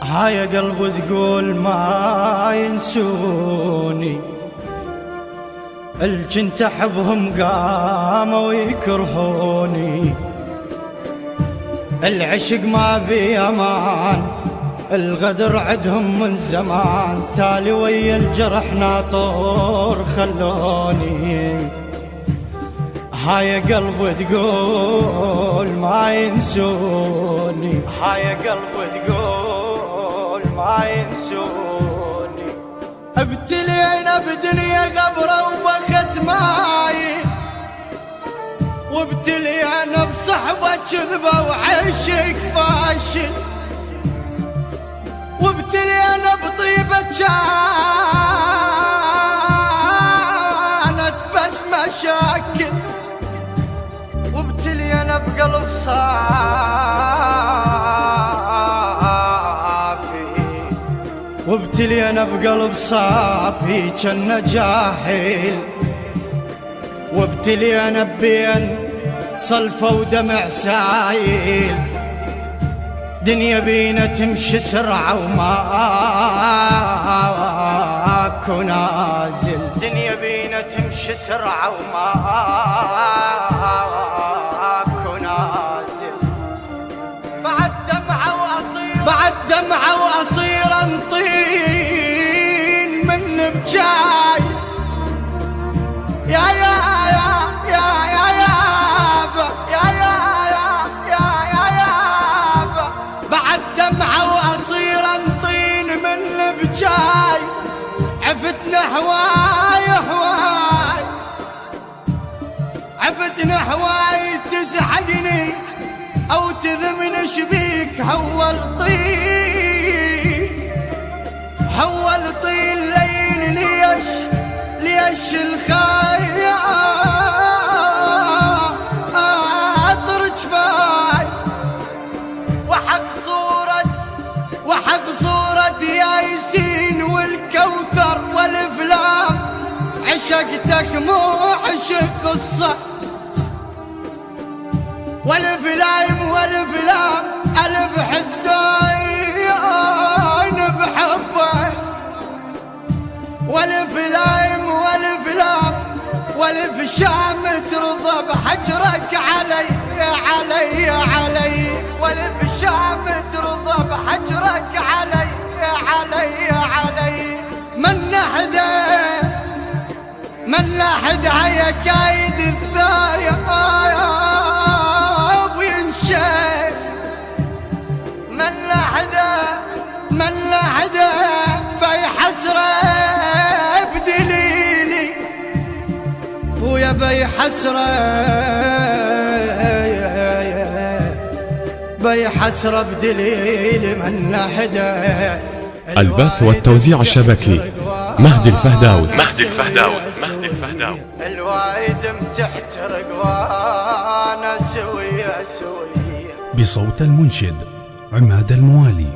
هاي قلب تقول ما ينسوني، الجنت احبهم قاموا يكرهوني، العشق ما بي امان، الغدر عدهم من زمان، تالي ويا الجرح ناطور خلوني. هاي قلب تقول ما ينسوني، هاي قلب تقول ما ينسوني، ابتلينا بدنيا غبرة وبخت ماي، وابتلينا بصحبة كذبة وعشق فاشل، وابتلينا بطيبة كانت بس مشاكل، وابتلينا بقلب صافي، وابتلينا بقلب صافي كنا جاحل، وابتلينا بين صلفة ودمع سايل، دنيا بينا تمشي سرعة وماكو نازل، دنيا بينا تمشي سرعة وماكو نازل، بعد دمعة وأصير، بعد دمعة وأصير انطين من بجاي، يا يا يا يا يا يابا يا يا يا يا يابا، بعد دمعة وأصير انطين من بجاي، عفتنا هواي هواي، عفتنا هواي تزعجني أو تذمن شبيك، هول طين هول طين لين ليش ليش الخايع عطر جفاي، وحق صورة ياسين والكوثر والافلام، عشقتك مو عشق قصة، والافلام الف حزدين بحبك، والافلام والف شام ترضى بحجرك علي علي علي، والف شام ترضى بحجرك علي علي علي، من حدا يا كايد الثايب وينشف، من حدا بيحسره بدليلي، ويا بيحسره بدليلي، من حدا. البث والتوزيع الشبكي مهدي الفهداوي. الوايد متحترق وانا سوية بصوت المنشد عماد الموالي.